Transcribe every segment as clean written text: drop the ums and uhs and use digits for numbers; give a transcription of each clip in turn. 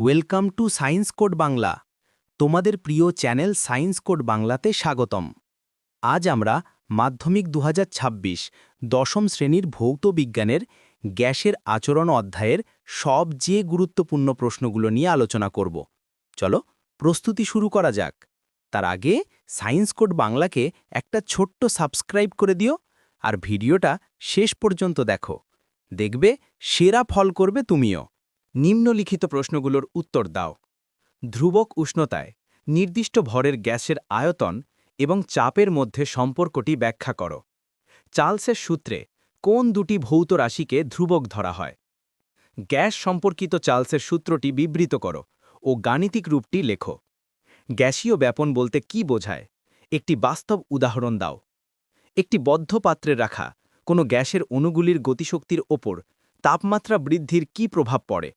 Welcome to science code Bangla. তোমাদের প্রিয় channel science code বাংলাতে স্বাগতম। আজ আমরা মাধ্যমিক ২০২৬ দশম শ্রেণীর ভৌত বিজ্ঞানের গ্যাসের আচরণ অধ্যায়ের সবচেয়ে গুরুত্বপূর্ণ প্রশ্নগুলো নিয়ে আলোচনা করব। চলো প্রস্তুতি শুরু করা যাক। তার আগে সায়েন্স কোড বাংলাকে একটা ছোট্ট সাবস্ক্রাইব করে দিও আর ভিডিওটা শেষ পর্যন্ত দেখো। দেখবে সেরা ফল করবে তুমিও। নিম্নলিখিত প্রশ্নগুলোর উত্তর দাও। ধ্রুবক উষ্ণতায় নির্দিষ্ট ভরের গ্যাসের আয়তন এবং চাপের মধ্যে সম্পর্কটি ব্যাখ্যা করো। চার্লসের সূত্রে কোন দুটি ভৌত রাশিকে ধ্রুবক ধরা হয়? গ্যাস সম্পর্কিত চার্লসের সূত্রটি বিবৃত করো ও গাণিতিক রূপটি লেখো। গ্যাসীয় ব্যাপন বলতে কি বোঝায়? একটি বাস্তব উদাহরণ দাও। একটি বদ্ধ পাত্রে রাখা কোনো গ্যাসের অণুগুলির গতিশক্তির ওপর তাপমাত্রা বৃদ্ধির কি প্রভাব পড়ে?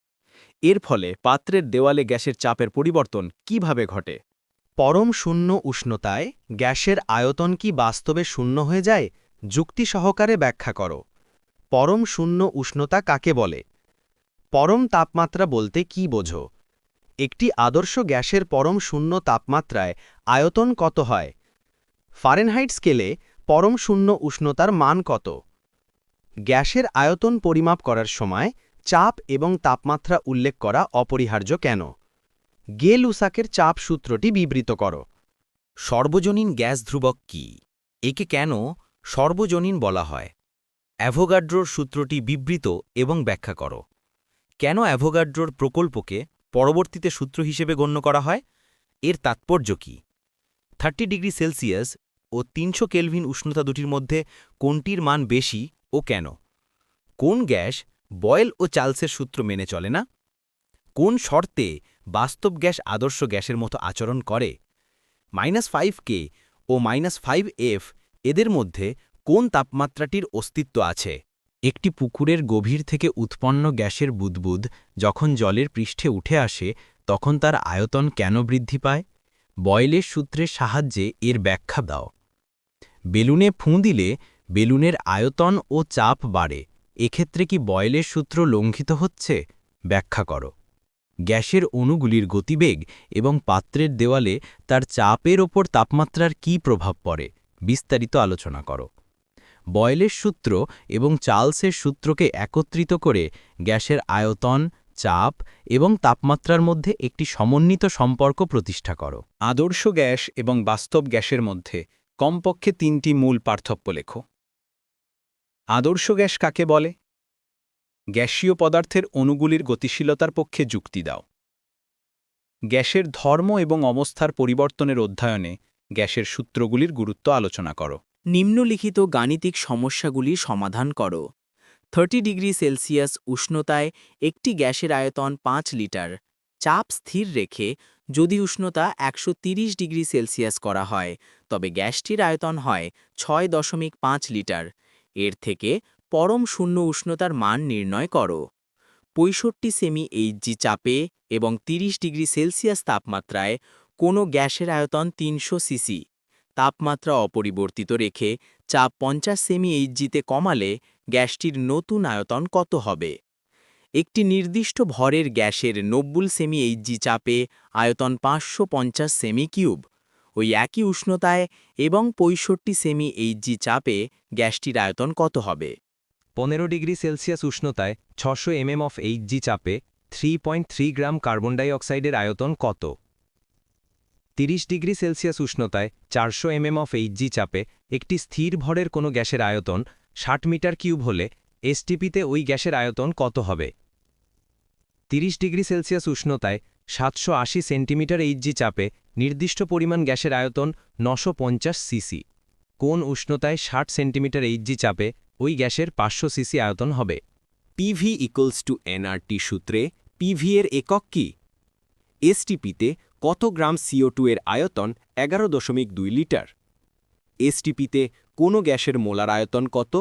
এর ফলে পাত্রের দেওয়ালে গ্যাসের চাপের পরিবর্তন কিভাবে ঘটে? পরম শূন্য উষ্ণতায় গ্যাসের আয়তন কি বাস্তবে শূন্য হয়ে যায়? যুক্তি সহকারে ব্যাখ্যা করো। পরম শূন্য উষ্ণতা কাকে বলে? পরম তাপমাত্রা বলতে কি বোঝো? একটি আদর্শ গ্যাসের পরম শূন্য তাপমাত্রায় আয়তন কত হয়? ফারেনহাইট স্কেলে পরম শূন্য উষ্ণতার মান কত? গ্যাসের আয়তন পরিমাপ করার সময় চাপ এবং তাপমাত্রা উল্লেখ করা অপরিহার্য কেন? গে-লুসাকের চাপ সূত্রটি বিবৃত করো। সর্বজনীন গ্যাস ধ্রুবক কি? একে কেন সর্বজনীন বলা হয়? অ্যাভোগাড্রোর সূত্রটি বিবৃত এবং ব্যাখ্যা করো। কেন অ্যাভোগাড্রোর প্রকল্পকে পরবর্তীতে সূত্র হিসেবে গণ্য করা হয়? এর তাৎপর্য কি? 30 ডিগ্রি সেলসিয়াস ও 300 কেলভিন উষ্ণতা দুটির মধ্যে কোনটির মান বেশি ও কেন? কোন গ্যাস বয়েল ও চার্লসের সূত্র মেনে চলে না? কোন শর্তে বাস্তব গ্যাস আদর্শ গ্যাসের মতো আচরণ করে? -5K ও -5F এদের মধ্যে কোন তাপমাত্রাটির অস্তিত্ব আছে? একটি পুকুরের গভীর থেকে উৎপন্ন গ্যাসের বুদবুদ যখন জলের পৃষ্ঠে উঠে আসে তখন তার আয়তন কেন বৃদ্ধি পায়? বয়েলের সূত্রের সাহায্যে এর ব্যাখ্যা দাও। বেলুনে ফুঁ দিলে বেলুনের আয়তন ও চাপ বাড়ে। এক্ষেত্রে কি বয়েলের সূত্র লঙ্ঘিত হচ্ছে? ব্যাখ্যা করো। গ্যাসের অণুগুলির গতিবেগ এবং পাত্রের দেওয়ালে তার চাপের ওপর তাপমাত্রার কী প্রভাব পড়ে? বিস্তারিত আলোচনা করো। বয়েলের সূত্র এবং চার্লসের সূত্রকে একত্রিত করে গ্যাসের আয়তন, চাপ এবং তাপমাত্রার মধ্যে একটি সমন্বিত সম্পর্ক প্রতিষ্ঠা করো। আদর্শ গ্যাস এবং বাস্তব গ্যাসের মধ্যে কমপক্ষে 3টি মূল পার্থক্য লেখো। আদর্শ গ্যাস কাকে বলে? গ্যাসীয় পদার্থের অণুগুলির গতিশীলতার পক্ষে যুক্তি দাও। গ্যাসের ধর্ম এবং অবস্থার পরিবর্তনের অধ্যয়নে গ্যাসের সূত্রগুলির গুরুত্ব আলোচনা করো। নিম্নলিখিত গাণিতিক সমস্যাগুলি সমাধান করো। 30 ডিগ্রি সেলসিয়াস উষ্ণতায় একটি গ্যাসের আয়তন 5 লিটার। চাপ স্থির রেখে যদি উষ্ণতা 130 ডিগ্রি সেলসিয়াস করা হয় তবে গ্যাসটির আয়তন হয় 6.5 লিটার। এর থেকে পরম শূন্য উষ্ণতার মান নির্ণয় করো। 65 সেমি এইচজি চাপে এবং 30 ডিগ্রি সেলসিয়াস তাপমাত্রায় কোনো গ্যাসের আয়তন 300 সিসি। তাপমাত্রা অপরিবর্তিত রেখে চাপ 50 সেমি এইচজিতে কমালে গ্যাসটির নতুন আয়তন কত হবে? একটি নির্দিষ্ট ভরের গ্যাসের 90 সেমি এইচজি চাপে আয়তন 550 সেমি কিউব। ওই একই উষ্ণতায় এবং 65 সেমি এইচজি চাপে গ্যাসটির আয়তন কত হবে? 15 ডিগ্রি সেলসিয়াস উষ্ণতায় 600 অফ এইচজি চাপে 3.3 গ্রাম কার্বন ডাই অক্সাইডের আয়তন কত? 30 ডিগ্রি সেলসিয়াস উষ্ণতায় 400 অফ এইচজি চাপে একটি স্থির ভরের কোনো গ্যাসের আয়তন 60 মিটার কিউব হলে এসটিপিতে ওই গ্যাসের আয়তন কত হবে? 30 ডিগ্রি সেলসিয়াস উষ্ণতায় 780 সেন্টিমিটার এইচজি চাপে নির্দিষ্ট পরিমাণ গ্যাসের আয়তন 950 সিসি। কোন উষ্ণতায় 60 সেন্টিমিটার এইচজি চাপে ওই গ্যাসের 500 সিসি আয়তন হবে? PV = nRT সূত্রে PV এর একক কি? এসটিপিতে কত গ্রাম CO2 এর আয়তন 11.2 লিটার? এসটিপিতে কোনো গ্যাসের মোলার আয়তন কত?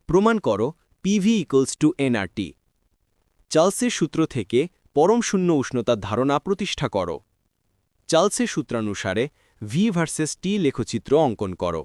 প্রমাণ করো PV = nRT। চার্লসের সূত্র থেকে পরম শূন্য উষ্ণতার ধারণা প্রতিষ্ঠা করো। চার্লসের সূত্রানুসারে V ভার্সেস T লেখচিত্র অঙ্কন করো।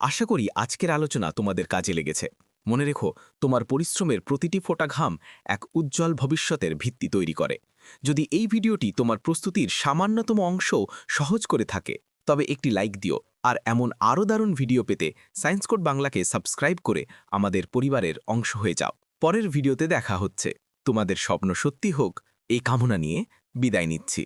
আশা করি আজকের আলোচনা তোমাদের কাজে লেগেছে। মনে রেখো, তোমার পরিশ্রমের প্রতিটি ফোঁটা ঘাম এক উজ্জ্বল ভবিষ্যতের ভিত্তি তৈরি করে। যদি এই ভিডিওটি তোমার প্রস্তুতির সামান্যতম অংশ সহজ করে থাকে তবে একটি লাইক দিও আর এমন আরও দারুণ ভিডিও পেতে সায়েন্স কোড বাংলাকে সাবস্ক্রাইব করে আমাদের পরিবারের অংশ হয়ে যাও। পরের ভিডিওতে দেখা হচ্ছে। তোমাদের স্বপ্ন সত্যি হোক এই কামনা নিয়ে বিদায় নিচ্ছি।